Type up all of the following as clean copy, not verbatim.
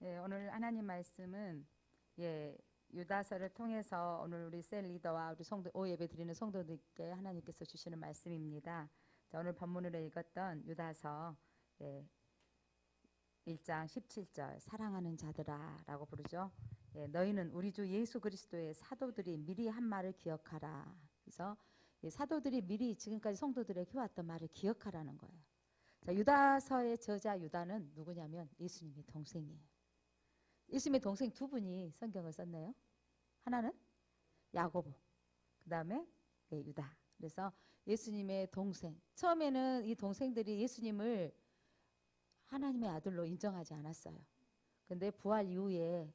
예, 오늘 하나님 말씀은 유다서를 통해서 오늘 우리 셀 리더와 우리 성도 예배 드리는 성도들께 하나님께서 주시는 말씀입니다. 자, 오늘 본문으로 읽었던 유다서 1장 17절 사랑하는 자들아라고 부르죠. 너희는 우리 주 예수 그리스도의 사도들이 미리 한 말을 기억하라. 그래서 사도들이 미리 지금까지 성도들에게 해왔던 말을 기억하라는 거예요. 자, 유다서의 저자 유다는 누구냐면 예수님의 동생이에요. 예수님의 동생 두 분이 성경을 썼네요. 하나는 야고보, 그 다음에 유다. 그래서 예수님의 동생. 처음에는 이 동생들이 예수님을 하나님의 아들로 인정하지 않았어요. 근데 부활 이후에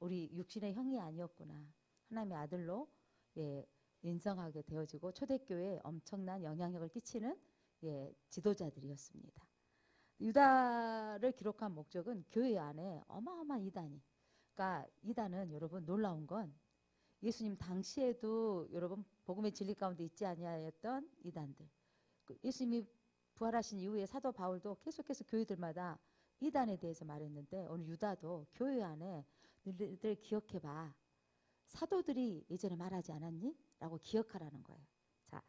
우리 육신의 형이 아니었구나. 하나님의 아들로 인정하게 되어지고 초대교회에 엄청난 영향력을 끼치는 지도자들이었습니다. 유다를 기록한 목적은 교회 안에 어마어마한 이단이. 그러니까 이단은 여러분 놀라운 건 예수님 당시에도 여러분 복음의 진리 가운데 있지 아니하였던 이단들. 예수님이 부활하신 이후에 사도 바울도 계속해서 교회들마다 이단에 대해서 말했는데 오늘 유다도 교회 안에 너희들 기억해봐. 사도들이 예전에 말하지 않았니? 라고 기억하라는 거예요. 자,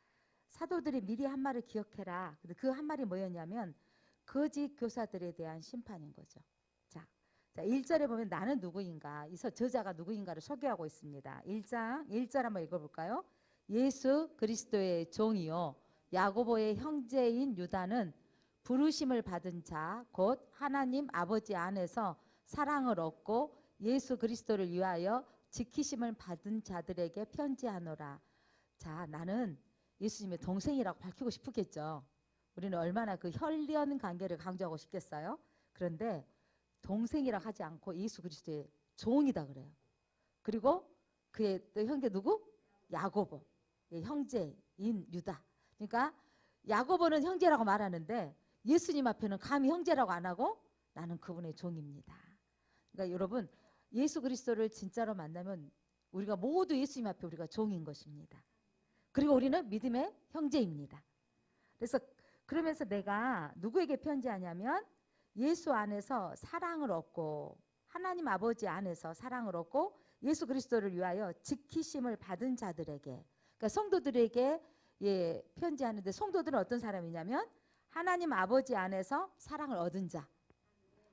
사도들이 미리 한 말을 기억해라. 근데 그 한 말이 뭐였냐면 거짓 교사들에 대한 심판인 거죠. 자, 1절에 보면 나는 누구인가, 이 저자가 누구인가를 소개하고 있습니다. 1장 1절 한번 읽어볼까요? 예수 그리스도의 종이요 야고보의 형제인 유다는 부르심을 받은 자, 곧 하나님 아버지 안에서 사랑을 얻고 예수 그리스도를 위하여 지키심을 받은 자들에게 편지하노라. 자, 나는 예수님의 동생이라고 밝히고 싶겠죠. 우리는 얼마나 그 혈연 관계를 강조하고 싶겠어요? 그런데 동생이라고 하지 않고 예수 그리스도의 종이다 그래요. 그리고 그의 또 형제 누구? 야고보, 형제인 유다. 그러니까 야고보는 형제라고 말하는데 예수님 앞에는 감히 형제라고 안 하고 나는 그분의 종입니다. 그러니까 여러분 예수 그리스도를 진짜로 만나면 우리가 모두 예수님 앞에 우리가 종인 것입니다. 그리고 우리는 믿음의 형제입니다. 그래서 그러면서 내가 누구에게 편지하냐면 예수 안에서 사랑을 얻고 하나님 아버지 안에서 사랑을 얻고 예수 그리스도를 위하여 지키심을 받은 자들에게, 그러니까 성도들에게 편지하는데 성도들은 어떤 사람이냐면 하나님 아버지 안에서 사랑을 얻은 자.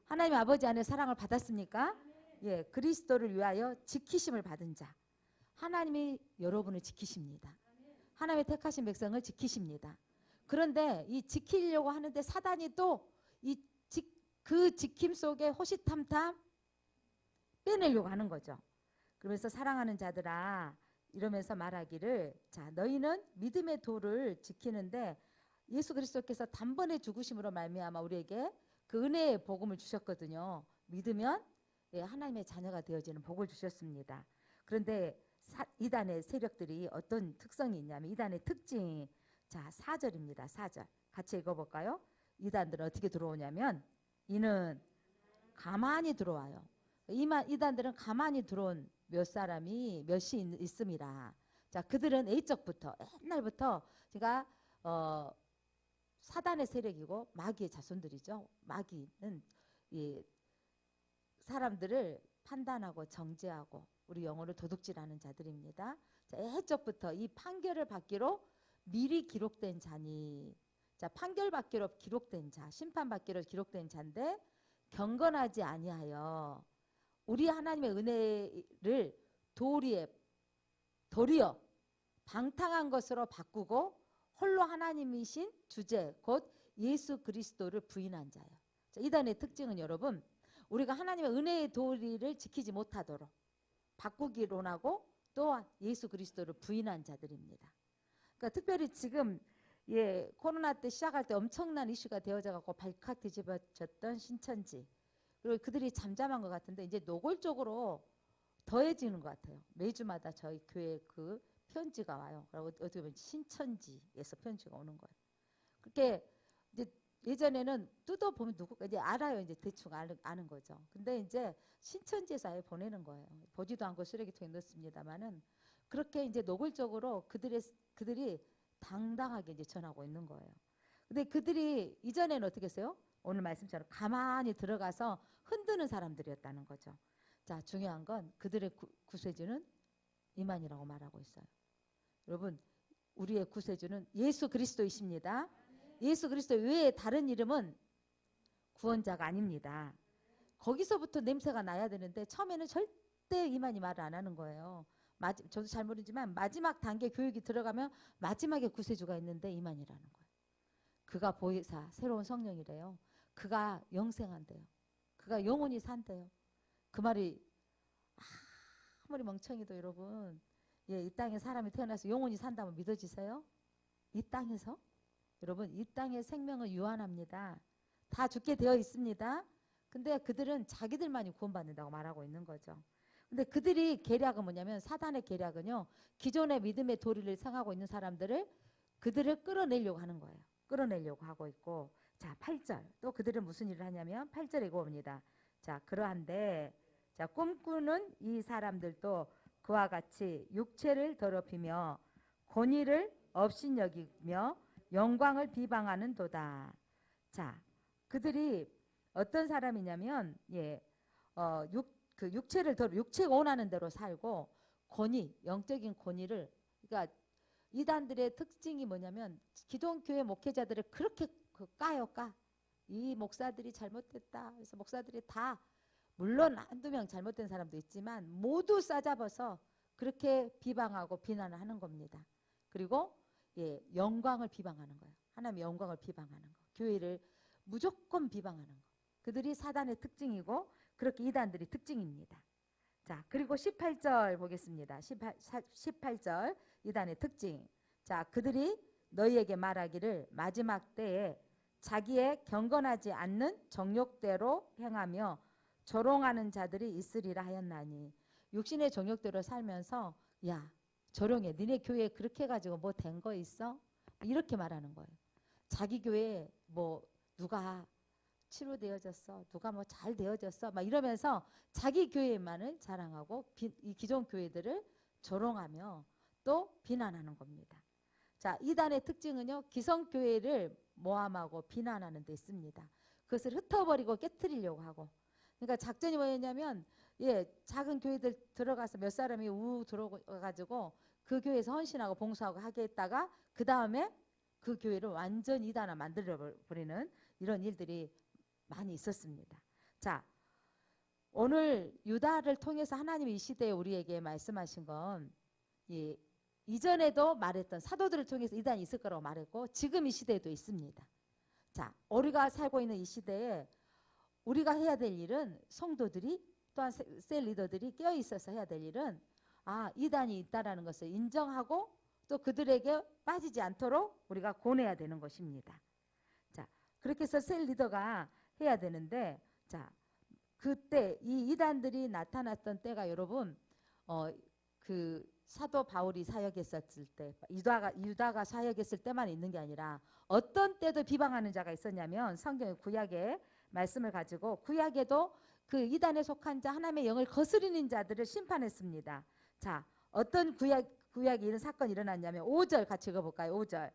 하나님 아버지 안에 사랑을 받았습니까? 그리스도를 위하여 지키심을 받은 자. 하나님이 여러분을 지키십니다. 하나님의 택하신 백성을 지키십니다. 그런데 이 지키려고 하는데 사단이 또 그 지킴 속에 호시탐탐 빼내려고 하는 거죠. 그러면서 사랑하는 자들아 이러면서 말하기를, 자, 너희는 믿음의 도를 지키는데 예수 그리스도께서 단번에 죽으심으로 말미암아 우리에게 그 은혜의 복음을 주셨거든요. 믿으면 하나님의 자녀가 되어지는 복을 주셨습니다. 그런데 이단의 세력들이 어떤 특성이 있냐면 이단의 특징이, 자, 4절입니다. 4절 같이 읽어볼까요? 이단들은 어떻게 들어오냐면 이는 가만히 들어와요. 이단들은 가만히 들어온 몇이 있습니다. 자, 그들은 A적부터 옛날부터 제가 사단의 세력이고 마귀의 자손들이죠. 마귀는 사람들을 판단하고 정죄하고 우리 영어로 도둑질하는 자들입니다. 자, A적부터 이 판결을 받기로 미리 기록된 자니, 자, 판결받기로 기록된 자, 심판받기로 기록된 자인데 경건하지 아니하여 우리 하나님의 은혜를 도리어 방탕한 것으로 바꾸고 홀로 하나님이신 주제 곧 예수 그리스도를 부인한 자예요. 자, 이단의 특징은 여러분 우리가 하나님의 은혜의 도리를 지키지 못하도록 바꾸기로 하고 또한 예수 그리스도를 부인한 자들입니다. 그러니까 특별히 지금 코로나 때 시작할 때 엄청난 이슈가 되어져 갖고 발칵 뒤집어졌던 신천지, 그리고 그들이 잠잠한 것 같은데 이제 노골적으로 더해지는 것 같아요. 매주마다 저희 교회 그 편지가 와요. 그리고 어떻게 보면 신천지에서 편지가 오는 거예요. 그렇게 이제 예전에는 뜯어보면 누구가 이제 알아요. 이제 대충 아는 거죠. 근데 이제 신천지에서 아예 보내는 거예요. 보지도 않고 쓰레기통에 넣습니다만은 그렇게 이제 노골적으로 그들이 당당하게 이제 전하고 있는 거예요. 근데 그들이 이전에는 어떻게 했어요? 오늘 말씀처럼 가만히 들어가서 흔드는 사람들이었다는 거죠. 자, 중요한 건 그들의 구세주는 이만이라고 말하고 있어요. 여러분, 우리의 구세주는 예수 그리스도이십니다. 예수 그리스도 외에 다른 이름은 구원자가 아닙니다. 거기서부터 냄새가 나야 되는데 처음에는 절대 이만희 말을 안 하는 거예요. 저도 잘 모르지만 마지막 단계 교육이 들어가면 마지막에 구세주가 있는데 이만희라는 거예요. 그가 보혜사, 새로운 성령이래요. 그가 영생한대요. 그가 영원히 산대요. 그 말이 아무리 멍청이도 여러분, 이 땅에 사람이 태어나서 영원히 산다면 믿어지세요? 이 땅에서? 여러분, 이 땅의 생명은 유한합니다. 다 죽게 되어 있습니다. 근데 그들은 자기들만이 구원받는다고 말하고 있는 거죠. 근데 그들이 계략은 뭐냐면, 사단의 계략은요, 기존의 믿음의 도리를 생각하고 있는 사람들을, 그들을 끌어내려고 하는 거예요. 끌어내려고 하고 있고, 자, 8절. 또 그들은 무슨 일을 하냐면 8절에 이겁니다. 자, 그러한데, 자, 꿈꾸는 이 사람들도 그와 같이 육체를 더럽히며 권위를 업신여기며 영광을 비방하는 도다. 자, 그들이 어떤 사람이냐면, 육체가 원하는 대로 살고, 권위, 영적인 권위를, 그러니까 이단들의 특징이 뭐냐면, 기독교회 목회자들을 그렇게 까요. 이 목사들이 잘못됐다. 그래서 목사들이 다, 물론 한두 명 잘못된 사람도 있지만 모두 싸잡아서 그렇게 비방하고 비난을 하는 겁니다. 그리고 영광을 비방하는 거예요. 하나님의 영광을 비방하는 거. 교회를 무조건 비방하는 거. 그들이 사단의 특징이고 그렇게 이단들이 특징입니다. 자, 그리고 18절 보겠습니다. 18절 이단의 특징. 자, 그들이 너희에게 말하기를 마지막 때에 자기의 경건하지 않는 정욕대로 행하며 조롱하는 자들이 있으리라 하였나니. 육신의 정욕대로 살면서, 야, 조롱해. 니네 교회에 그렇게 해가지고 뭐 된 거 있어? 이렇게 말하는 거예요. 자기 교회에 뭐 누가 치료되어졌어, 누가 뭐 잘 되어졌어, 막 이러면서 자기 교회만을 자랑하고 이 기존 교회들을 조롱하며 또 비난하는 겁니다. 자, 이단의 특징은요, 기성교회를 모함하고 비난하는 데 있습니다. 그것을 흩어버리고 깨트리려고 하고. 그러니까 작전이 뭐였냐면, 작은 교회들 들어가서 몇 사람이 들어가가지고 그 교회에서 헌신하고 봉사하고 하게 했다가 그 다음에 그 교회를 완전 이단화 만들어버리는 이런 일들이 많이 있었습니다. 자, 오늘 유다를 통해서 하나님이 이 시대에 우리에게 말씀하신 건, 이전에도 말했던 사도들을 통해서 이단이 있을 거라고 말했고 지금 이 시대에도 있습니다. 자, 우리가 살고 있는 이 시대에 우리가 해야 될 일은, 성도들이 또한 셀 리더들이 깨어 있어서 해야 될 일은, 이단이 있다라는 것을 인정하고 또 그들에게 빠지지 않도록 우리가 권해야 되는 것입니다. 자, 그렇게 해서 셀 리더가 해야 되는데, 자, 그때 이 이단들이 나타났던 때가 여러분, 그 사도 바울이 사역했었을 때, 유다가 사역했을 때만 있는 게 아니라 어떤 때도 비방하는 자가 있었냐면, 성경의 구약에 말씀을 가지고 구약에도 그 이단에 속한 자, 하나님의 영을 거스르는 자들을 심판했습니다. 자, 어떤 구약에 이런 사건이 일어났냐면 5절 같이 읽어볼까요? 5절.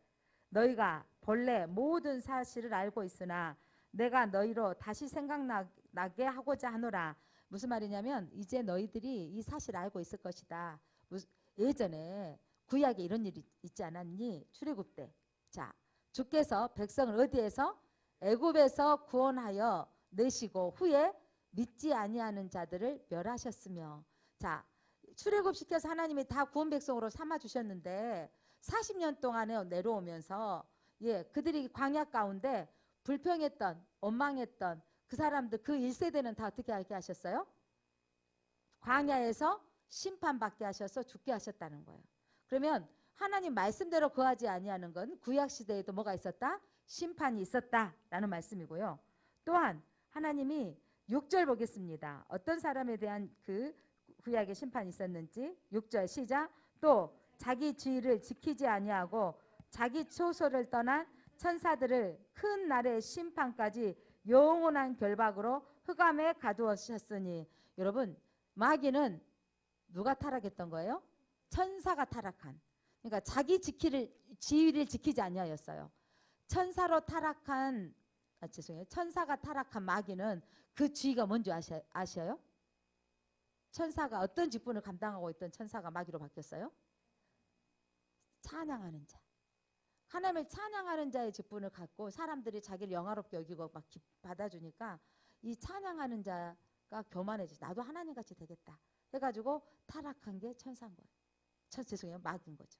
너희가 본래 모든 사실을 알고 있으나 내가 너희로 다시 생각나게 하고자 하노라. 무슨 말이냐면, 이제 너희들이 이 사실을 알고 있을 것이다. 예전에 구약에 이런 일이 있지 않았니? 출애굽 때. 자, 주께서 백성을 어디에서? 애굽에서 구원하여 내시고 후에 믿지 아니하는 자들을 멸하셨으며. 자, 출애굽시켜서 하나님이 다 구원 백성으로 삼아 주셨는데 40년 동안에 내려오면서 그들이 광야 가운데 불평했던, 원망했던 그 사람들, 그 1세대는 다 어떻게 하게 하셨어요? 광야에서 심판받게 하셔서 죽게 하셨다는 거예요. 그러면 하나님 말씀대로 거하지 아니하는 건 구약 시대에도 뭐가 있었다? 심판이 있었다라는 말씀이고요. 또한 하나님이 6절 보겠습니다. 어떤 사람에 대한 그 구약의 심판이 있었는지. 6절 시작. 또 자기 주의를 지키지 아니하고 자기 초소를 떠난 천사들을 큰 날의 심판까지 영원한 결박으로 흑암에 가두었으니. 여러분, 마귀는 누가 타락했던 거예요? 천사가 타락한. 그러니까 자기 지위를 지키지 아니하였어요. 천사로 타락한 죄송해요. 천사가 타락한 마귀는 그 주의가 뭔지 아셔요? 천사가 어떤 직분을 감당하고 있던 천사가 마귀로 바뀌었어요? 찬양하는 자. 하나님을 찬양하는 자의 직분을 갖고 사람들이 자기를 영화롭게 여기고 막 받아주니까 이 찬양하는 자가 교만해져. 나도 하나님같이 되겠다 해가지고 타락한 게 천사인 거예요. 죄송해요. 마귀인 거죠.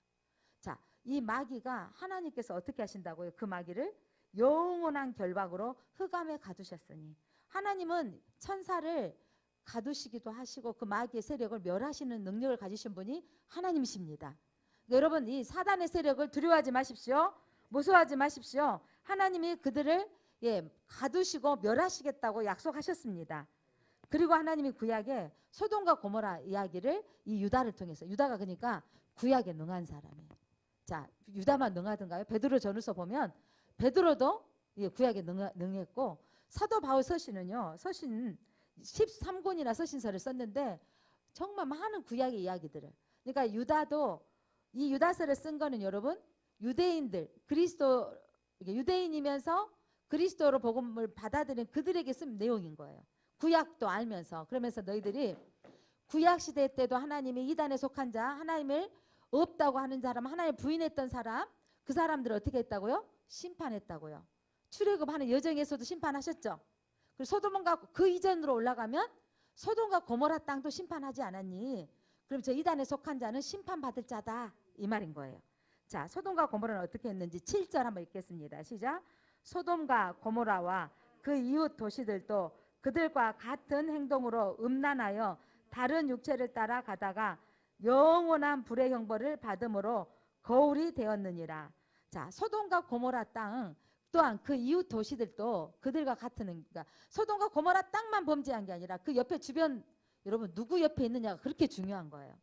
자, 이 마귀가 하나님께서 어떻게 하신다고요? 그 마귀를 영원한 결박으로 흑암에 가두셨으니, 하나님은 천사를 가두시기도 하시고 그 마귀의 세력을 멸하시는 능력을 가지신 분이 하나님이십니다. 그러니까 여러분, 이 사단의 세력을 두려워하지 마십시오. 무서워하지 마십시오. 하나님이 그들을 가두시고 멸하시겠다고 약속하셨습니다. 그리고 하나님이 구약에 소돔과 고모라 이야기를 이 유다를 통해서, 유다가 그러니까 구약에 능한 사람이에요. 자, 유다만 능하던가요? 베드로 전후서 보면 베드로도 구약에 능했고, 사도 바울 서신은요, 서신 13권이나 서신서를 썼는데 정말 많은 구약의 이야기들을, 그러니까 유다도, 이 유다서를 쓴 거는 여러분 유대인들, 그리스도, 유대인이면서 그리스도로 복음을 받아들인 그들에게 쓴 내용인 거예요. 구약도 알면서. 그러면서 너희들이 구약 시대 때도 하나님이 이단에 속한 자, 하나님을 없다고 하는 사람, 하나님 부인했던 사람, 그 사람들을 어떻게 했다고요? 심판했다고요. 출애굽하는 여정에서도 심판하셨죠. 그리고 소돔과 그 이전으로 올라가면 소돔과 고모라 땅도 심판하지 않았니? 그럼 저 이단에 속한 자는 심판받을 자다, 이 말인 거예요. 자, 소돔과 고모라는 어떻게 했는지 7절 한번 읽겠습니다. 시작. 소돔과 고모라와 그 이웃 도시들도 그들과 같은 행동으로 음란하여 다른 육체를 따라 가다가 영원한 불의 형벌을 받음으로 거울이 되었느니라. 자, 소돔과 고모라 땅 또한 그 이웃 도시들도 그들과 같은, 그러니까 소돔과 고모라 땅만 범죄한 게 아니라 그 옆에 주변, 여러분 누구 옆에 있느냐가 그렇게 중요한 거예요.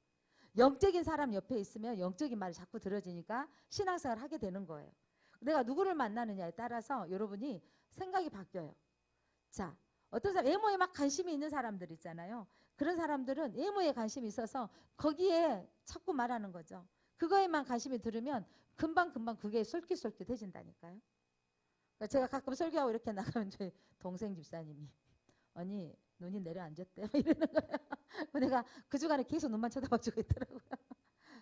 영적인 사람 옆에 있으면 영적인 말을 자꾸 들어지니까 신앙생활을 하게 되는 거예요. 내가 누구를 만나느냐에 따라서 여러분이 생각이 바뀌어요. 자, 어떤 사람 외모에 막 관심이 있는 사람들 있잖아요. 그런 사람들은 외모에 관심이 있어서 거기에 자꾸 말하는 거죠. 그거에만 관심이 들으면 금방 그게 솔깃솔깃해진다니까요. 그러니까 제가 가끔 설교하고 이렇게 나가면 저희 동생 집사님이 언니 눈이 내려앉았대 이러는 거예요. 내가 그 주간에 계속 눈만 쳐다봐주고 있더라고요.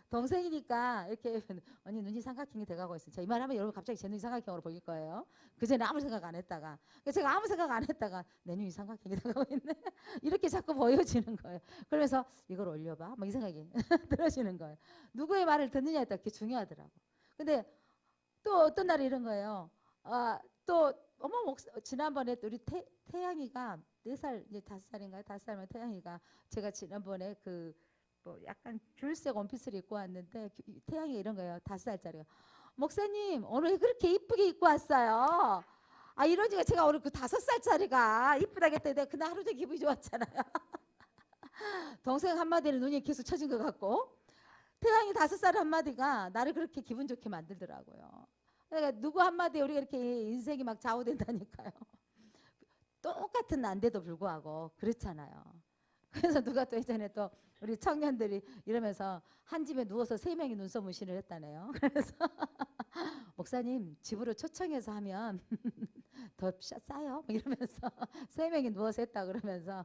동생이니까 이렇게 언니 눈이 삼각형이 돼가고 있어요. 자, 이 말하면 여러분 갑자기 제 눈이 삼각형으로 보일 거예요. 그전에 아무 생각 안 했다가, 제가 아무 생각 안 했다가 내 눈이 삼각형이 돼가고 있네. 이렇게 자꾸 보여지는 거예요. 그러면서 이걸 올려봐, 막 이 생각이 들어지는 거예요. 누구의 말을 듣느냐에 따라 그게 중요하더라고. 근데 또 어떤 날이 이런 거예요. 또 지난번에 또 우리 태양이가 4살, 이제 5살인가요? 5살이면 태양이가, 제가 지난번에 뭐 약간 귤색 원피스를 입고 왔는데 태양이 이런 거예요. 5살짜리가. 목사님 오늘 왜 그렇게 이쁘게 입고 왔어요? 이러니까 제가 오늘 그 5살짜리가 이쁘다겠다. 내가 그날 하루 종일 기분이 좋았잖아요. 동생 한마디는 눈이 계속 쳐진 것 같고, 태양이 5살 한마디가 나를 그렇게 기분 좋게 만들더라고요. 그러니까 누구 한마디에 우리가 이렇게 인생이 막 좌우된다니까요. 똑같은 난데도 불구하고 그렇잖아요. 그래서 누가 또 예전에 또 우리 청년들이 이러면서 한 집에 누워서 3명이 눈썹 문신을 했다네요. 그래서 목사님 집으로 초청해서 하면 더 싸요 이러면서 3명이 누워서 했다 그러면서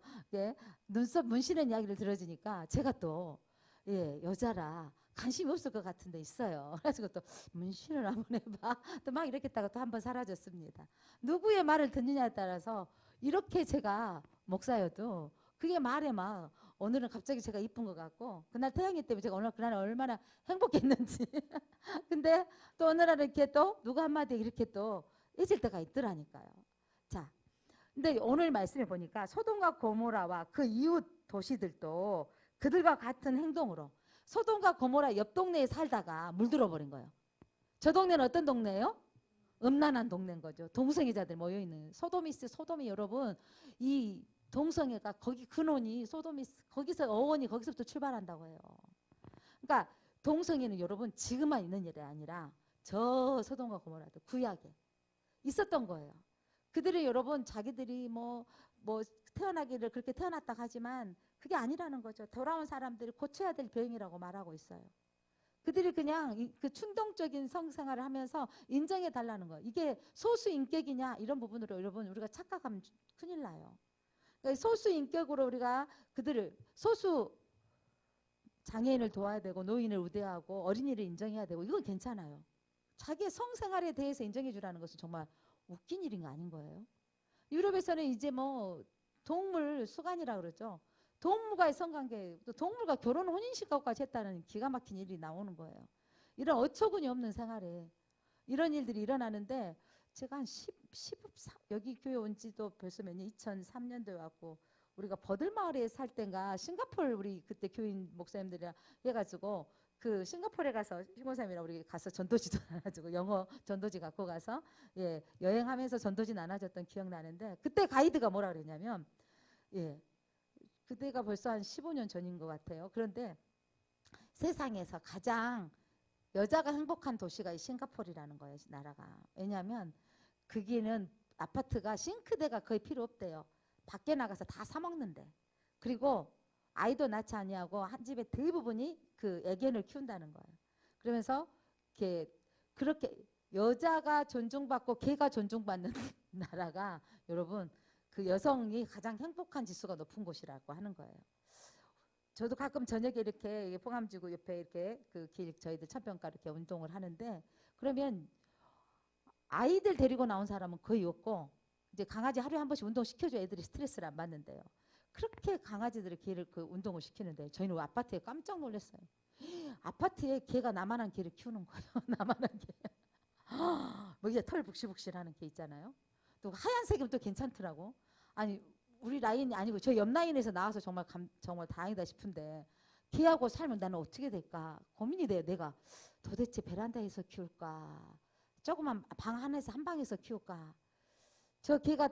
눈썹 문신의 이야기를 들어주니까 제가 또 여자라 관심이 없을 것 같은데 있어요. 그래서 또 문신을 한번 해봐. 또 막 이렇게 했다가 또 한번 사라졌습니다. 누구의 말을 듣느냐에 따라서 이렇게 제가 목사여도 그게 말에 막 오늘은 갑자기 제가 이쁜 것 같고, 그날 태양이 때문에 제가 오늘 그날 얼마나 행복했는지. 근데 또 어느 날 이렇게 또 누가 한마디 이렇게 또 잊을 때가 있더라니까요. 자, 근데 오늘 말씀해 보니까 소돔과 고모라와 그 이웃 도시들도 그들과 같은 행동으로, 소돔과 고모라 옆 동네에 살다가 물들어 버린 거예요. 저 동네는 어떤 동네예요? 음란한 동네인 거죠. 동성애자들 모여있는 소돔이 여러분, 이 동성애가 거기 근원이 거기서 어원이 거기서부터 출발한다고 해요. 그러니까 동성애는 여러분 지금만 있는 일이 아니라 저 소돔과 고모라도 구약에 있었던 거예요. 그들이 여러분 자기들이 뭐 태어나기를 그렇게 태어났다 하지만 그게 아니라는 거죠. 돌아온 사람들이 고쳐야 될 병이라고 말하고 있어요. 그들이 그냥 그 충동적인 성생활을 하면서 인정해 달라는 거. 이게 소수 인격이냐 이런 부분으로 여러분 우리가 착각하면 큰일 나요. 그러니까 소수 인격으로 우리가 그들을 소수 장애인을 도와야 되고 노인을 우대하고 어린이를 인정해야 되고 이건 괜찮아요. 자기의 성생활에 대해서 인정해 주라는 것은 정말 웃긴 일인 아닌 거예요. 유럽에서는 이제 뭐 동물 수간이라 그러죠. 동물과의 성관계, 또 동물과 결혼 혼인신고까지 했다는 기가 막힌 일이 나오는 거예요. 이런 어처구니 없는 생활에 이런 일들이 일어나는데 제가 한 13, 여기 교회 온 지도 벌써 몇 년, 2003년도에 왔고 우리가 버들마을에 살 땐가 싱가포르 우리 그때 교인 목사님들이랑 해가지고 그 싱가포르에 가서 신고사님이랑 우리 가서 전도지도 나눠주고 영어 전도지 갖고 가서 예 여행하면서 전도지 나눠줬던 기억 나는데 그때 가이드가 뭐라 그랬냐면 예 그때가 벌써 한 15년 전인 것 같아요. 그런데 세상에서 가장 여자가 행복한 도시가 이 싱가포르라는 거예요. 나라가. 왜냐하면 거기는 아파트가 싱크대가 거의 필요 없대요. 밖에 나가서 다 사 먹는데. 그리고 아이도 낳지 아니하고 한 집의 대부분이 그 애견을 키운다는 거예요. 그러면서 그렇게 여자가 존중받고 개가 존중받는 나라가 여러분 그 여성이 가장 행복한 지수가 높은 곳이라고 하는 거예요. 저도 가끔 저녁에 이렇게 봉암지구 옆에 이렇게 그 길 저희들 천평가 이렇게 운동을 하는데 그러면 아이들 데리고 나온 사람은 거의 없고 이제 강아지 하루에 한 번씩 운동 시켜줘 애들이 스트레스를 안 받는데요. 그렇게 강아지들의 개를 그 운동을 시키는데 저희는 아파트에 깜짝 놀랐어요. 아파트에 개가 나만한 개를 키우는 거예요. 나만한 개. 뭐 이제 털 북실북실하는 개 있잖아요. 또 하얀색이면 또 괜찮더라고. 아니 우리 라인이 아니고 저 옆 라인에서 나와서 정말 정말 다행이다 싶은데 개하고 살면 나는 어떻게 될까 고민이 돼요. 내가 도대체 베란다에서 키울까 조그만 방 안에서 한 방에서 키울까 저 개가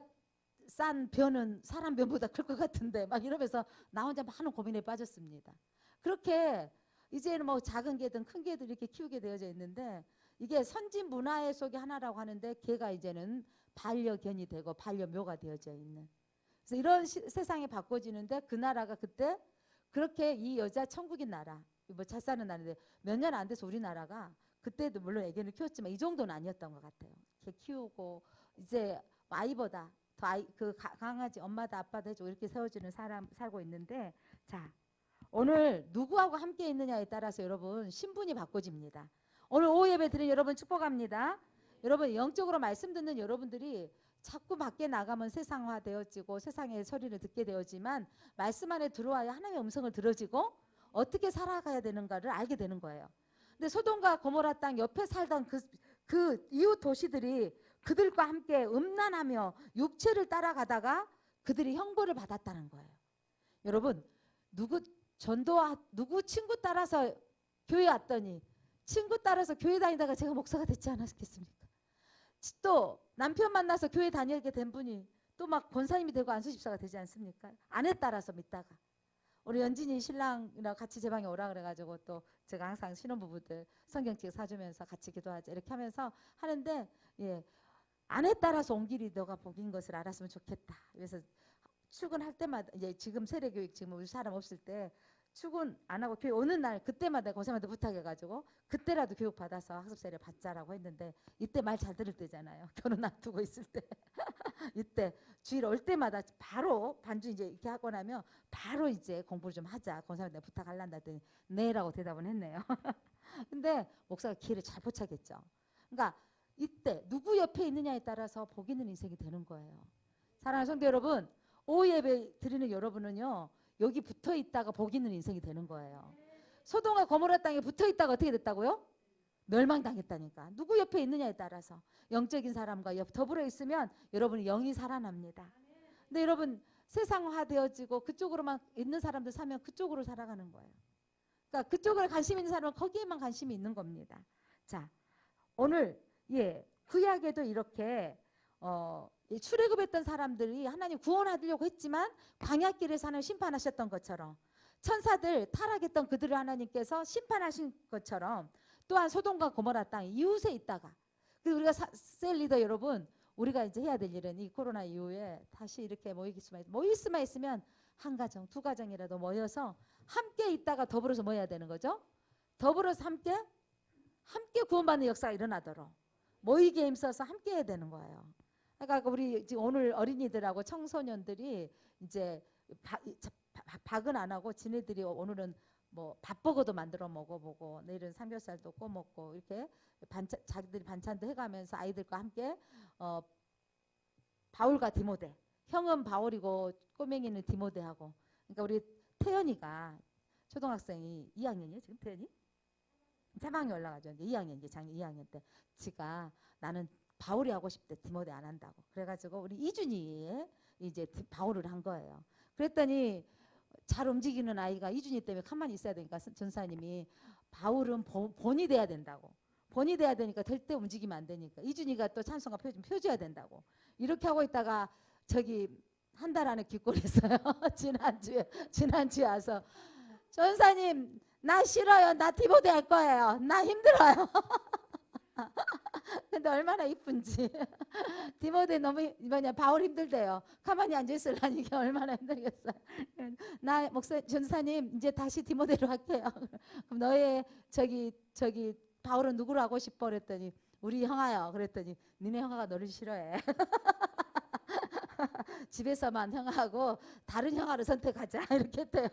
싼 변은 사람 변보다 클 것 같은데 막 이러면서 나 혼자 많은 고민에 빠졌습니다. 그렇게 이제는 뭐 작은 개든 큰 개든 이렇게 키우게 되어져 있는데 이게 선진 문화의 속의 하나라고 하는데 개가 이제는 반려견이 되고 반려묘가 되어져 있는 그래서 이런 세상이 바꿔지는데 그 나라가 그때 그렇게 이 여자 천국인 나라 뭐 잘 사는 나라인데 몇 년 안 돼서 우리나라가 그때도 물론 애견을 키웠지만 이 정도는 아니었던 것 같아요. 개 키우고 이제 아이보다 더 그 강아지 엄마다 아빠다 해주고 이렇게 세워주는 사람 살고 있는데 자 오늘 누구하고 함께 있느냐에 따라서 여러분 신분이 바꿔집니다. 오늘 오후 예배 드린 여러분 축복합니다. 여러분 영적으로 말씀 듣는 여러분들이 자꾸 밖에 나가면 세상화 되어지고 세상의 소리를 듣게 되어지만 말씀 안에 들어와야 하나님의 음성을 들어지고 어떻게 살아가야 되는가를 알게 되는 거예요. 근데 소돔과 고모라 땅 옆에 살던 그 이웃 도시들이 그들과 함께 음란하며 육체를 따라가다가 그들이 형벌을 받았다는 거예요. 여러분 누구 친구 따라서 교회 왔더니 친구 따라서 교회 다니다가 제가 목사가 됐지 않았겠습니까? 또 남편 만나서 교회 다니게 된 분이 또 막 권사님이 되고 안수집사가 되지 않습니까? 아내 따라서 믿다가 우리 연진이 신랑이랑 같이 제 방에 오라 그래가지고 또 제가 항상 신혼부부들 성경책 사주면서 같이 기도하자 이렇게 하면서 하는데 예 아내 따라서 온 길이 너가 복인 것을 알았으면 좋겠다. 그래서 출근할 때마다 이제 지금 세례교육 지금 우리 사람 없을 때 출근 안 하고 교회 오는 날 그때마다 권사님한테 부탁해가지고 그때라도 교육 받아서 학습 세례 받자라고 했는데 이때 말 잘 들을 때잖아요. 결혼 앞두고 있을 때 이때 주일 올 때마다 바로 반주 이제 이렇게 하고 나면 바로 이제 공부를 좀 하자 권사님한테 부탁하려다 했더니 네라고 대답은 했네요. 근데 목사가 기회를 잘 포착했죠. 그러니까 이때 누구 옆에 있느냐에 따라서 복 있는 인생이 되는 거예요. 사랑하는 성도 여러분 오후 예배 드리는 여러분은요 여기 붙어 있다가 복 있는 인생이 되는 거예요. 소돔과 고모라 땅에 붙어 있다가 어떻게 됐다고요? 멸망당했다니까. 누구 옆에 있느냐에 따라서 영적인 사람과 더불어 있으면 여러분이 영이 살아납니다. 근데 여러분 세상화 되어지고 그쪽으로만 있는 사람들 사면 그쪽으로 살아가는 거예요. 그러니까 그쪽으로 관심 있는 사람은 거기에만 관심이 있는 겁니다. 자 오늘 구약에도 이렇게 출애굽했던 사람들이 하나님 구원하려고 했지만 광야길에 사는 심판하셨던 것처럼 천사들 타락했던 그들을 하나님께서 심판하신 것처럼 또한 소돔과 고모라 땅 이웃에 있다가 우리가 셀 리더 여러분 우리가 이제 해야 될 일은 이 코로나 이후에 다시 이렇게 모일 수만 있으면 한 가정 두 가정이라도 모여서 함께 있다가 더불어서 모여야 되는 거죠. 더불어서 함께 구원받는 역사가 일어나도록 모이게 힘써서 함께 해야 되는 거예요. 그러니까 우리 지금 오늘 어린이들하고 청소년들이 이제 박은 안 하고 지네들이 오늘은 뭐 밥버거도 만들어 먹어보고 내일은 삼겹살도 구워 먹고 이렇게 자기들이 반찬도 해가면서 아이들과 함께 바울과 디모데, 형은 바울이고 꼬맹이는 디모데하고, 그러니까 우리 태연이가 초등학생이 2학년이에요 지금 태연이? 3학년 올라가죠. 이제 2학년, 이제 작년 2학년 때 지가 나는 바울이 하고 싶대, 디모데 안 한다고. 그래가지고 우리 이준이 이제 바울을 한 거예요. 그랬더니 잘 움직이는 아이가 이준이 때문에 가만히 있어야 되니까 전사님이 바울은 본이 돼야 된다고. 본이 돼야 되니까 될 때 움직이면 안 되니까 이준이가 또 찬송가 펴줘야 된다고. 이렇게 하고 있다가 저기 한 달 안에 기권했어요. 지난주에 와서 전사님 나 싫어요. 나 디모데 할 거예요. 나 힘들어요. 근데 얼마나 이쁜지. 디모데 너무 바울 힘들대요. 가만히 앉아있으려니 이게 얼마나 힘들겠어요. 나 전사님 이제 다시 디모데로 할게요. 그럼 너의 저기 바울은 누구로 하고 싶어 그랬더니 우리 형아요. 그랬더니 니네 형아가 너를 싫어해. 집에서만 형아하고 다른 형아를 선택하자 이렇게 했대요.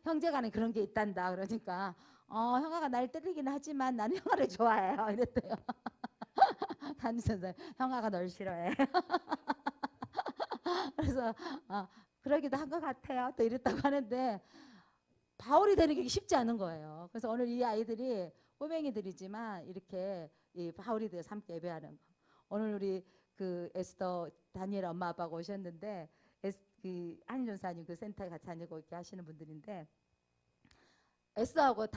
형제간에 그런 게 있단다. 그러니까 형아가 날 때리긴 하지만 나는 형아를 좋아해요. 이랬대요. 단선생 형아가 널 싫어해. 그래서 그러기도 한 것 같아요. 또 이랬다고 하는데 바울이 되는 게 쉽지 않은 거예요. 그래서 오늘 이 아이들이 꼬맹이들이지만 이렇게 이 바울이 되어서 함께 예배하는 거. 오늘 우리 그 에스더 다니엘 엄마 아빠가 오셨는데 그 한전사님 그 센터에 같이 다니고 이렇게 하시는 분들인데 에스더하고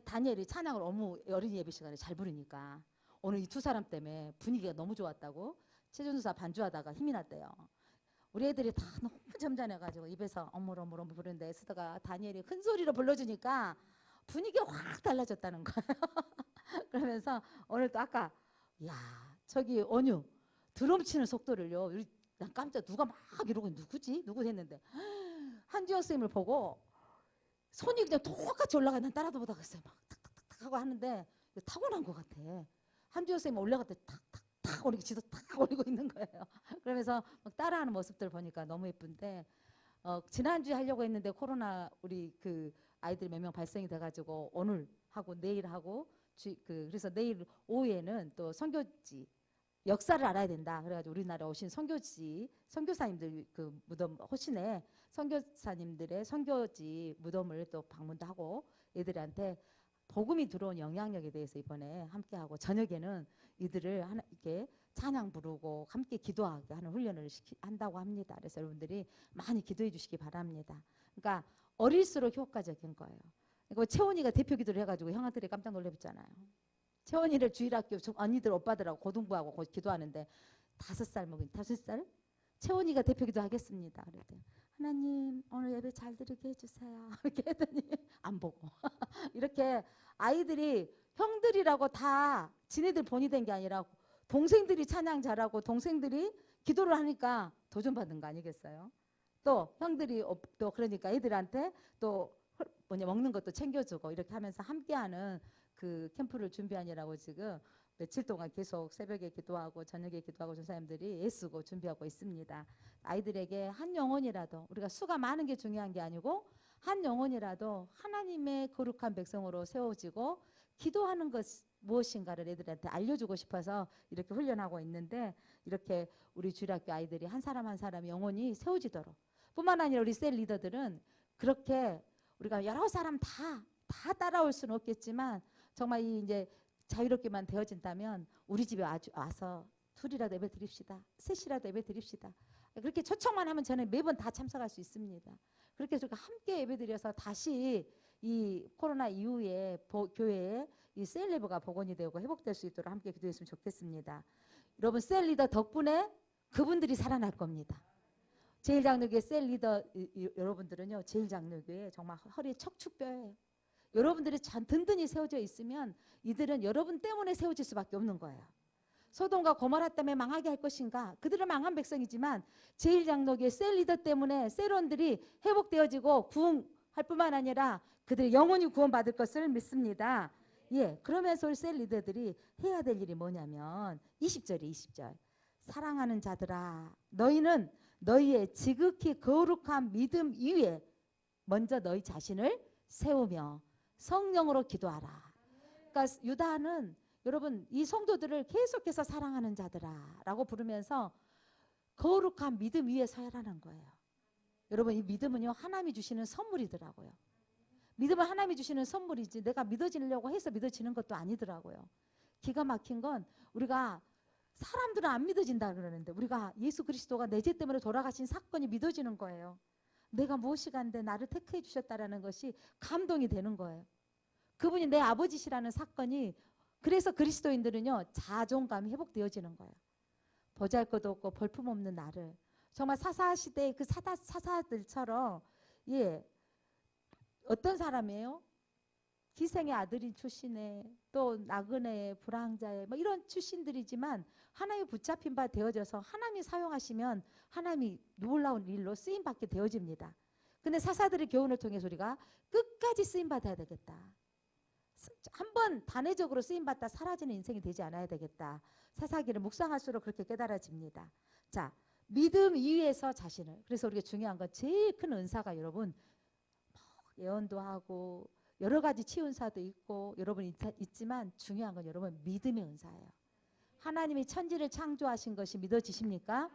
다니엘이 찬양을 너무 어린이 예배 시간에 잘 부르니까 오늘 이 두 사람 때문에 분위기가 너무 좋았다고 최준수사 반주하다가 힘이 났대요. 우리 애들이 다 너무 점잖해가지고 입에서 어물어물 부르는데 에스더가 다니엘이 큰 소리로 불러주니까 분위기가 확 달라졌다는 거예요. 그러면서 오늘 또 아까 야 저기 온유 드럼 치는 속도를요. 난 깜짝 누가 막 이러고 누구지? 누구 했는데 한지영 선생님을 보고 손이 그냥 똑같이 올라가. 난 따라도 보다 그랬어요. 막 탁탁탁 하고 하는데 타고난 것 같아. 한지영 선생님 올라갈 때 탁탁탁 올리고 지도 탁 올리고 있는 거예요. 그러면서 막 따라하는 모습들 보니까 너무 예쁜데 지난주에 하려고 했는데 코로나 우리 그 아이들 몇 명 발생이 돼가지고 오늘 하고 내일 하고 그래서 내일 오후에는 또 선교지 역사를 알아야 된다. 그래가지고 우리나라 오신 선교사님들 그 무덤 호신에 선교사님들의 선교지 무덤을 또 방문도 하고 애들한테 복음이 들어온 영향력에 대해서 이번에 함께하고 저녁에는 이들을 이렇게 찬양 부르고 함께 기도하게 하는 훈련을 한다고 합니다. 그래서 여러분들이 많이 기도해 주시기 바랍니다. 그러니까 어릴수록 효과적인 거예요. 그러니까 채원이가 대표 기도를 해가지고 형아들이 깜짝 놀래봤잖아요. 채원이를 주일학교 언니들 오빠들하고 고등부하고 기도하는데 5살 먹은 5살 채원이가 대표 기도하겠습니다. 그랬더니 하나님 오늘 예배 잘 드리게 해주세요. 이렇게 했더니 안 보고 이렇게 아이들이 형들이라고 다 지네들 본이 된 게 아니라 동생들이 찬양 잘하고 동생들이 기도를 하니까 도전받는 거 아니겠어요? 또 형들이 또 그러니까 애들한테 또 먹는 것도 챙겨주고 이렇게 하면서 함께하는 그 캠프를 준비하느라고 지금 며칠 동안 계속 새벽에 기도하고 저녁에 기도하고 전사님들이 애쓰고 준비하고 있습니다. 아이들에게 한 영혼이라도 우리가 수가 많은 게 중요한 게 아니고 한 영혼이라도 하나님의 거룩한 백성으로 세워지고 기도하는 것 무엇인가를 애들한테 알려주고 싶어서 이렇게 훈련하고 있는데 이렇게 우리 주일학교 아이들이 한 사람 한 사람 영혼이 세워지도록 뿐만 아니라 우리 셀 리더들은 그렇게 우리가 여러 사람 다 따라올 수는 없겠지만 정말 이 이제 자유롭게만 되어진다면 우리 집에 와서 둘이라도 예배 드립시다. 셋이라도 예배 드립시다. 그렇게 초청만 하면 저는 매번 다 참석할 수 있습니다. 그렇게 해서 함께 예배 드려서 다시 이 코로나 이후에 교회에 이 셀 리더가 복원이 되고 회복될 수 있도록 함께 기도했으면 좋겠습니다. 여러분 셀 리더 덕분에 그분들이 살아날 겁니다. 제일장로교회 셀 리더 여러분들은요. 제일장로교회 정말 허리에 척추뼈예요. 여러분들이 든든히 세워져 있으면 이들은 여러분 때문에 세워질 수밖에 없는 거예요. 소돔과 고모라 때문에 망하게 할 것인가? 그들은 망한 백성이지만 제일장로교회 셀 리더 때문에 셀원들이 회복되어지고 부흥할 뿐만 아니라 그들이 영원히 구원받을 것을 믿습니다. 예, 그러면서 우리 셀 리더들이 해야 될 일이 뭐냐면 20절. 사랑하는 자들아, 너희는 너희의 지극히 거룩한 믿음 위에 먼저 너희 자신을 세우며 성령으로 기도하라. 그러니까 유다는 여러분 이 성도들을 계속해서 사랑하는 자들아 라고 부르면서 거룩한 믿음 위에 서야라는 거예요. 여러분 이 믿음은요 하나님이 주시는 선물이더라고요. 믿음은 하나님이 주시는 선물이지 내가 믿어지려고 해서 믿어지는 것도 아니더라고요. 기가 막힌 건 우리가 사람들은 안 믿어진다 그러는데 우리가 예수 그리스도가 내 죄 때문에 돌아가신 사건이 믿어지는 거예요. 내가 무엇이 간데 나를 택해 주셨다라는 것이 감동이 되는 거예요. 그분이 내 아버지시라는 사건이 그래서 그리스도인들은요 자존감이 회복되어지는 거예요. 보잘것도 없고 볼품없는 나를 정말 사사시대의 그 사사들처럼 예 어떤 사람이에요? 기생의 아들인 출신에 또 나그네의 불황자의 뭐 이런 출신들이지만 하나님이 붙잡힌 바 되어져서 하나님이 사용하시면 하나님이 놀라운 일로 쓰임받게 되어집니다. 근데 사사들의 교훈을 통해서 우리가 끝까지 쓰임받아야 되겠다. 한번 단회적으로 쓰임받다 사라지는 인생이 되지 않아야 되겠다. 사사기를 묵상할수록 그렇게 깨달아집니다. 자, 믿음 위에서 자신을. 그래서 우리가 중요한 건 제일 큰 은사가 여러분 예언도 하고 여러 가지 치유은사도 있고 여러분 있지만 중요한 건 여러분 믿음의 은사예요. 하나님이 천지를 창조하신 것이 믿어지십니까?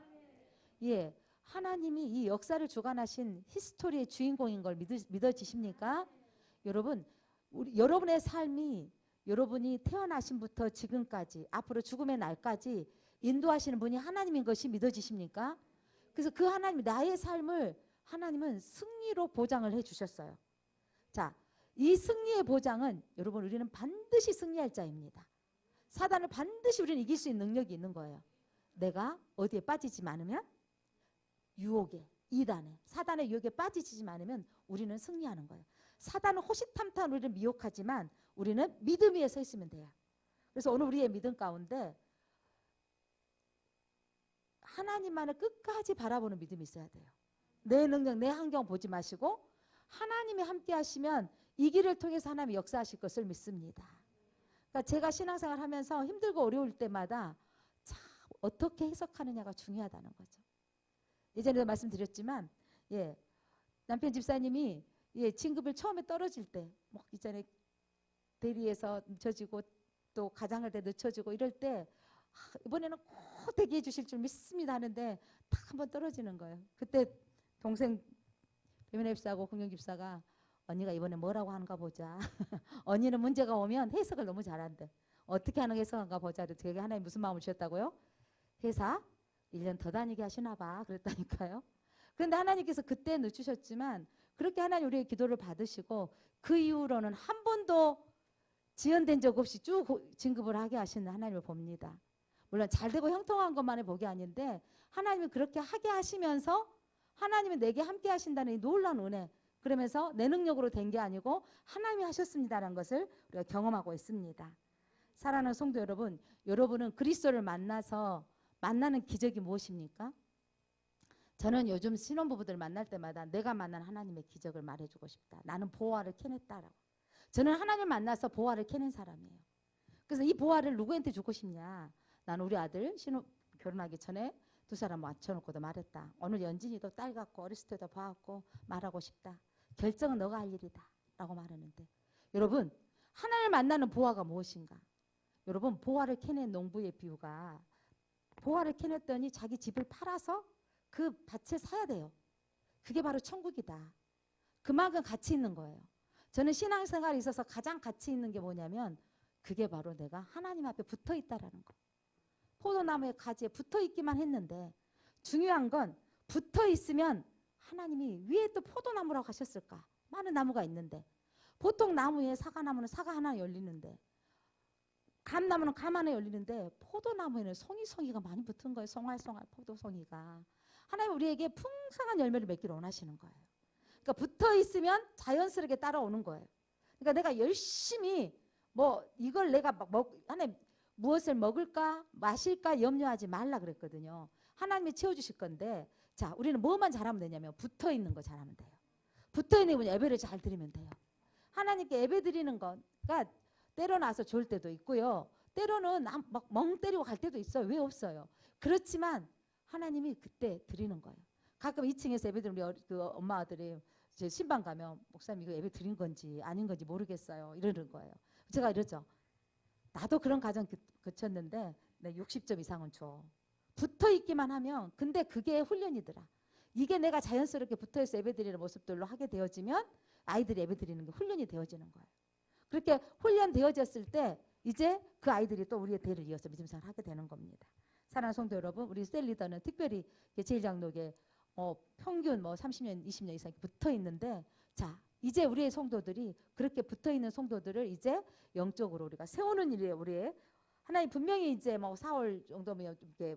예, 하나님이 이 역사를 주관하신 히스토리의 주인공인 걸 믿어지십니까? 여러분 여러분의 삶이 여러분이 태어나신부터 지금까지 앞으로 죽음의 날까지 인도하시는 분이 하나님인 것이 믿어지십니까? 그래서 그 하나님이 나의 삶을 하나님은 승리로 보장을 해주셨어요. 자, 이 승리의 보장은 여러분 우리는 반드시 승리할 자입니다. 사단을 반드시 우리는 이길 수 있는 능력이 있는 거예요. 내가 어디에 빠지지 않으면 유혹에 이단에 사단의 유혹에 빠지지 않으면 우리는 승리하는 거예요. 사단은 호시탐탐 우리를 미혹하지만 우리는 믿음 위에 서 있으면 돼요. 그래서 오늘 우리의 믿음 가운데 하나님만을 끝까지 바라보는 믿음이 있어야 돼요. 내 능력, 내 환경 보지 마시고 하나님이 함께 하시면 이 길을 통해서 하나님이 역사하실 것을 믿습니다. 그러니까 제가 신앙생활 하면서 힘들고 어려울 때마다 참 어떻게 해석하느냐가 중요하다는 거죠. 예전에도 말씀드렸지만 예, 남편 집사님이 예, 진급을 처음에 떨어질 때 뭐 이전에 대리에서 늦춰지고 또 가장할 때 늦춰지고 이럴 때 이번에는 꼭 되게 해주실 줄 믿습니다 하는데 딱 한번 떨어지는 거예요. 그때 동생 배민혜 집사하고 공영 집사가 언니가 이번에 뭐라고 하는가 보자. 언니는 문제가 오면 해석을 너무 잘한대. 어떻게 하는 해석한가 보자. 되게 하나님 무슨 마음을 주셨다고요? 회사 1년 더 다니게 하시나 봐. 그랬다니까요. 그런데 하나님께서 그때 늦추셨지만 그렇게 하나님 우리의 기도를 받으시고 그 이후로는 한 번도 지연된 적 없이 쭉 진급을 하게 하시는 하나님을 봅니다. 물론 잘되고 형통한 것만의 복이 아닌데 하나님이 그렇게 하게 하시면서 하나님은 내게 함께 하신다는 이 놀라운 은혜 그러면서 내 능력으로 된 게 아니고 하나님이 하셨습니다라는 것을 우리가 경험하고 있습니다. 사랑하는 성도 여러분, 여러분은 그리스도를 만나서 만나는 기적이 무엇입니까? 저는 요즘 신혼부부들 만날 때마다 내가 만난 하나님의 기적을 말해주고 싶다. 나는 보화를 캐냈다라고. 저는 하나님을 만나서 보화를 캐낸 사람이에요. 그래서 이 보화를 누구한테 주고 싶냐? 나는 우리 아들 신혼 결혼하기 전에 두 사람 맞춰놓고도 말했다. 오늘 연진이도 딸 갖고 어렸을 때도 봐갖고 말하고 싶다. 결정은 너가 할 일이다 라고 말하는데 여러분 하나님을 만나는 보화가 무엇인가? 여러분 보화를 캐낸 농부의 비유가 보화를 캐냈더니 자기 집을 팔아서 그 밭을 사야 돼요. 그게 바로 천국이다. 그만큼 가치 있는 거예요. 저는 신앙생활에 있어서 가장 가치 있는 게 뭐냐면 그게 바로 내가 하나님 앞에 붙어 있다라는 거. 포도나무의 가지에 붙어 있기만 했는데 중요한 건 붙어 있으면 하나님이 위에 또 포도나무라고 하셨을까? 많은 나무가 있는데 보통 나무에 사과나무는 사과 하나 열리는데 감나무는 감 하나 열리는데 포도나무에는 송이송이가 많이 붙은 거예요. 송알송알 포도송이가. 하나님 우리에게 풍성한 열매를 맺기를 원하시는 거예요. 그러니까 붙어 있으면 자연스럽게 따라오는 거예요. 그러니까 내가 열심히 뭐 이걸 내가 하나님 무엇을 먹을까 마실까 염려하지 말라 그랬거든요. 하나님이 채워주실 건데 자 우리는 뭐만 잘하면 되냐면 붙어 있는 거 잘하면 돼요. 붙어 있는 건 예배를 잘 드리면 돼요. 하나님께 예배 드리는 거가 때로 나서 좋을 때도 있고요. 때로는 막 멍 때리고 갈 때도 있어요. 왜 없어요? 그렇지만 하나님이 그때 드리는 거예요. 가끔 2층에서 예배 드리면 우리 그 엄마 아들이 이제 신방 가면 목사님 이거 예배 드린 건지 아닌 건지 모르겠어요. 이러는 거예요. 제가 이러죠. 나도 그런 가정 거쳤는데 내 60점 이상은 줘. 붙어 있기만 하면 근데 그게 훈련이더라. 이게 내가 자연스럽게 붙어있어 예배 드리는 모습들로 하게 되어지면 아이들이 예배 드리는 게 훈련이 되어지는 거예요. 그렇게 훈련되어졌을 때 이제 그 아이들이 또 우리의 대를 이어서 믿음 생활을 하게 되는 겁니다. 사랑하는 성도 여러분, 우리 셀 리더는 특별히 제1장로에 평균 30년, 20년 이상 붙어 있는데, 자, 이제 우리의 성도들이 그렇게 붙어 있는 성도들을 이제 영적으로 우리가 세우는 일에 우리의 하나님 분명히 이제 4월 정도면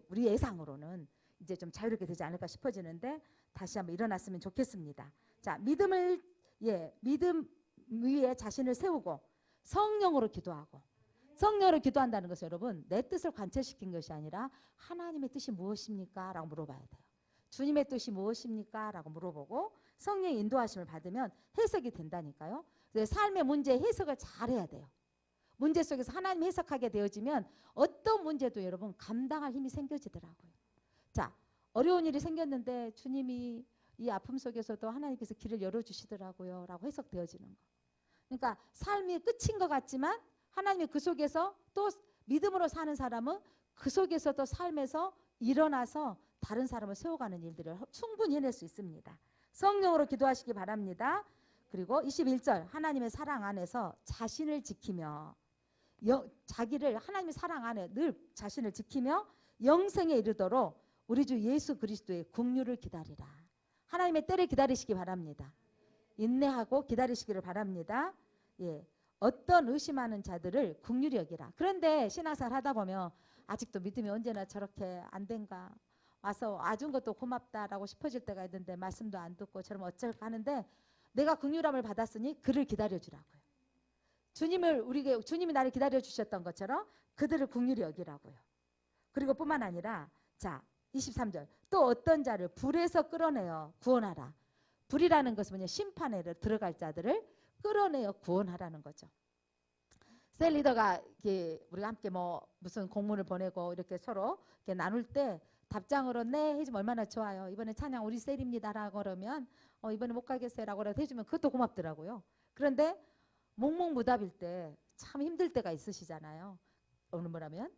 우리 예상으로는 이제 좀 자유롭게 되지 않을까 싶어지는데 다시 한번 일어났으면 좋겠습니다. 자, 믿음 위에 자신을 세우고 성령으로 기도하고, 성령으로 기도한다는 것은 여러분 내 뜻을 관철시킨 것이 아니라 하나님의 뜻이 무엇입니까? 라고 물어봐야 돼요. 주님의 뜻이 무엇입니까? 라고 물어보고 성령의 인도하심을 받으면 해석이 된다니까요. 삶의 문제 해석을 잘 해야 돼요. 문제 속에서 하나님 해석하게 되어지면 어떤 문제도 여러분 감당할 힘이 생겨지더라고요. 자, 어려운 일이 생겼는데 주님이 이 아픔 속에서도 하나님께서 길을 열어주시더라고요 라고 해석되어지는 거. 그러니까 삶이 끝인 것 같지만 하나님이 그 속에서 또 믿음으로 사는 사람은 그 속에서도 삶에서 일어나서 다른 사람을 세워가는 일들을 충분히 해낼 수 있습니다. 성령으로 기도하시기 바랍니다. 그리고 21절 하나님의 사랑 안에서 자신을 지키며 자기를 하나님의 사랑 안에 늘 자신을 지키며 영생에 이르도록 우리 주 예수 그리스도의 긍휼을 기다리라. 하나님의 때를 기다리시기 바랍니다. 인내하고 기다리시기를 바랍니다. 예, 어떤 의심하는 자들을 긍휼히 여기라. 그런데 신앙생활 하다 보면 아직도 믿음이 언제나 저렇게 안 된가, 와서 와준 것도 고맙다라고 싶어질 때가 있는데 말씀도 안 듣고 저러면 어쩔까 하는데 내가 긍휼함을 받았으니 그를 기다려주라고요. 주님이 나를 기다려 주셨던 것처럼 그들을 긍휼히 여기라고요. 그리고 뿐만 아니라 자 23절 또 어떤 자를 불에서 끌어내어 구원하라. 불이라는 것은 뭐냐, 심판에 들어갈 자들을 끌어내어 구원하라는 거죠. 셀 리더가 우리가 함께 무슨 공문을 보내고 이렇게 서로 이렇게 나눌 때 답장으로 네 해주면 얼마나 좋아요. 이번에 찬양 우리 셀입니다라고 그러면 이번에 못 가겠어요라고 해주면 그것도 고맙더라고요. 그런데 몽몽무답일 때 참 힘들 때가 있으시잖아요. 오늘 뭐라면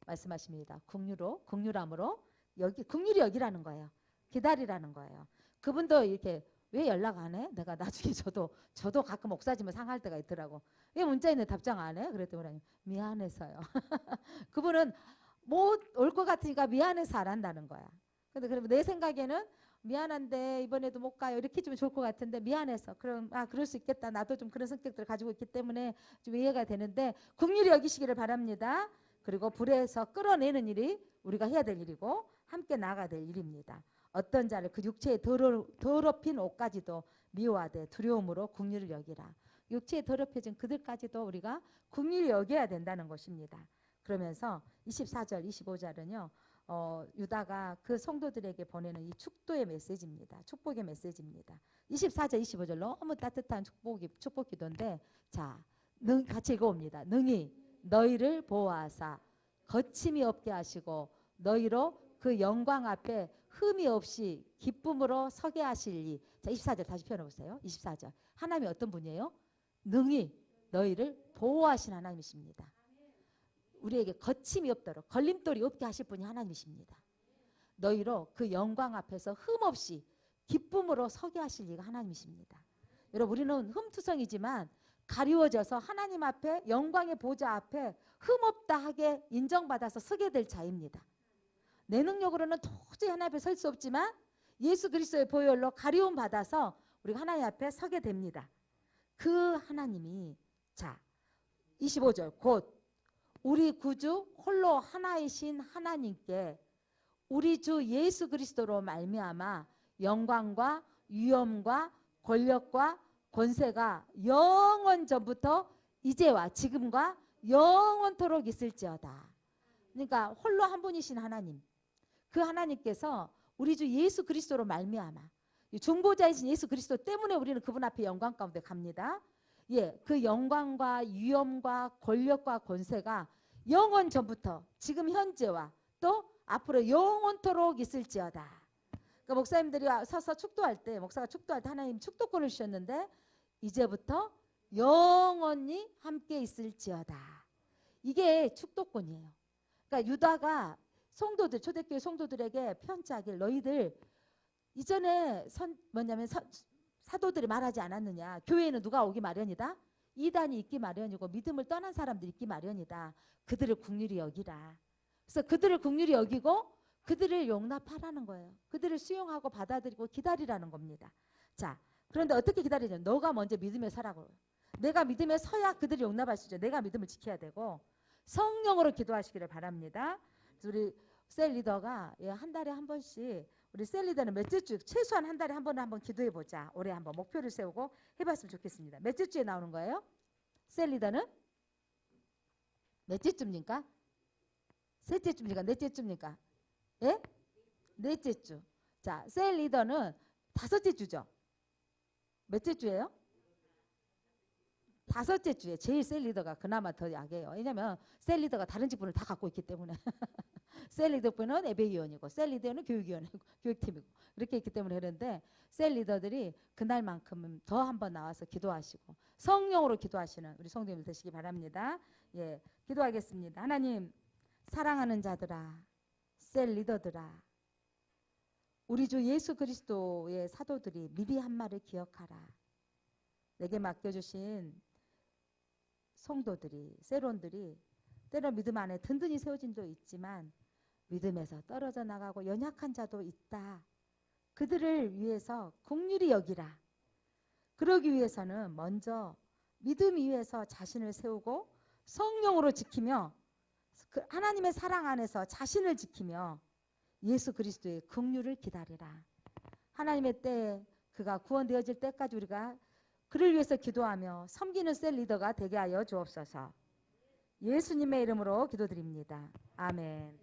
말씀하십니다. 긍휼함으로 긍휼히 여기라는 거예요. 기다리라는 거예요. 그분도 이렇게 왜 연락 안 해? 내가 나중에 저도 가끔 옥사지면 상할 때가 있더라고. 왜 문자 있는데 답장 안 해? 그랬더니 미안해서요. 그분은 못 올 것 같으니까 미안해서 안 한다는 거야. 근데 그러면 내 생각에는 미안한데 이번에도 못 가요. 이렇게 해주면 좋을 것 같은데 미안해서. 그럼 그럴 수 있겠다. 나도 좀 그런 성격들을 가지고 있기 때문에 좀 이해가 되는데 긍휼히 여기시기를 바랍니다. 그리고 불에서 끌어내는 일이 우리가 해야 될 일이고 함께 나아가야 될 일입니다. 어떤 자를 그 육체에 더럽힌 옷까지도 미워하되 두려움으로 긍휼을 여기라. 육체에 더럽혀진 그들까지도 우리가 긍휼히 여겨야 된다는 것입니다. 그러면서 24절 25절은요. 유다가 그 성도들에게 보내는 이 축도의 메시지입니다. 축복의 메시지입니다. 24절 25절 너무 따뜻한 축복 기도인데 자 같이 읽어봅니다. 능히 너희를 보호하사 거침이 없게 하시고 너희로 그 영광 앞에 흠이 없이 기쁨으로 서게 하시리. 자 24절 다시 표현해보세요. 24절 하나님이 어떤 분이에요? 능히 너희를 보호하신 하나님이십니다. 우리에게 거침이 없도록 걸림돌이 없게 하실 분이 하나님이십니다. 너희로 그 영광 앞에서 흠없이 기쁨으로 서게 하실 이가 하나님이십니다. 여러분 우리는 흠투성이지만 가리워져서 하나님 앞에 영광의 보좌 앞에 흠없다 하게 인정받아서 서게 될 자입니다. 내 능력으로는 도저히 하나님 앞에 설 수 없지만 예수 그리스도의 보혈로 가리움 받아서 우리가 하나님 앞에 서게 됩니다. 그 하나님이 자 25절 곧 우리 구주 홀로 하나이신 하나님께 우리 주 예수 그리스도로 말미암아 영광과 위엄과 권력과 권세가 영원 전부터 이제와 지금과 영원토록 있을지어다. 그러니까 홀로 한 분이신 하나님, 그 하나님께서 우리 주 예수 그리스도로 말미암아 중보자이신 예수 그리스도 때문에 우리는 그분 앞에 영광 가운데 갑니다. 예, 그 영광과 위엄과 권력과 권세가 영원 전부터 지금 현재와 또 앞으로 영원토록 있을지어다. 그러니까 목사님들이 서서 축도할 때, 목사가 축도할 때 하나님 축도권을 주셨는데 이제부터 영원히 함께 있을지어다. 이게 축도권이에요. 그러니까 유다가 성도들, 초대교회 성도들에게 편지하길, 너희들 이전에 사도들이 말하지 않았느냐. 교회에는 누가 오기 마련이다? 이단이 있기 마련이고 믿음을 떠난 사람들이 있기 마련이다. 그들을 긍휼히 여기라. 그래서 그들을 긍휼히 여기고 그들을 용납하라는 거예요. 그들을 수용하고 받아들이고 기다리라는 겁니다. 자, 그런데 어떻게 기다리냐? 너가 먼저 믿음에 서라고. 내가 믿음에 서야 그들을 용납할 수 있죠. 내가 믿음을 지켜야 되고 성령으로 기도하시기를 바랍니다. 우리 셀 리더가 한 달에 한 번씩, 우리 셀 리더는 몇째 주, 최소한 한 달에 한 번은 한번 기도해 보자. 올해 한번 목표를 세우고 해봤으면 좋겠습니다. 몇째 주에 나오는 거예요? 셀 리더는 몇째 주입니까? 셋째 주입니까? 넷째 주입니까? 예? 넷째 주. 자, 셀 리더는 다섯째 주죠. 몇째 주예요? 다섯째 주에 제일 셀 리더가 그나마 더 약해요. 왜냐면 셀 리더가 다른 직분을 다 갖고 있기 때문에 셀 리더분은 예배위원이고 셀 리더는 교육위원이고 교육팀이고 이렇게 있기 때문에 그런데 셀 리더들이 그날만큼은 더 한번 나와서 기도하시고 성령으로 기도하시는 우리 성도님들 되시기 바랍니다. 예, 기도하겠습니다. 하나님, 사랑하는 자들아, 셀 리더들아, 우리 주 예수 그리스도의 사도들이 미리 한 말을 기억하라. 내게 맡겨주신 성도들이, 셀원들이 때론 믿음 안에 든든히 세워진 도 있지만 믿음에서 떨어져 나가고 연약한 자도 있다. 그들을 위해서 긍휼히 여기라. 그러기 위해서는 먼저 믿음 위에서 자신을 세우고 성령으로 지키며 그 하나님의 사랑 안에서 자신을 지키며 예수 그리스도의 긍휼을 기다리라. 하나님의 때에 그가 구원되어질 때까지 우리가 그를 위해서 기도하며 섬기는 셀 리더가 되게 하여 주옵소서. 예수님의 이름으로 기도드립니다. 아멘.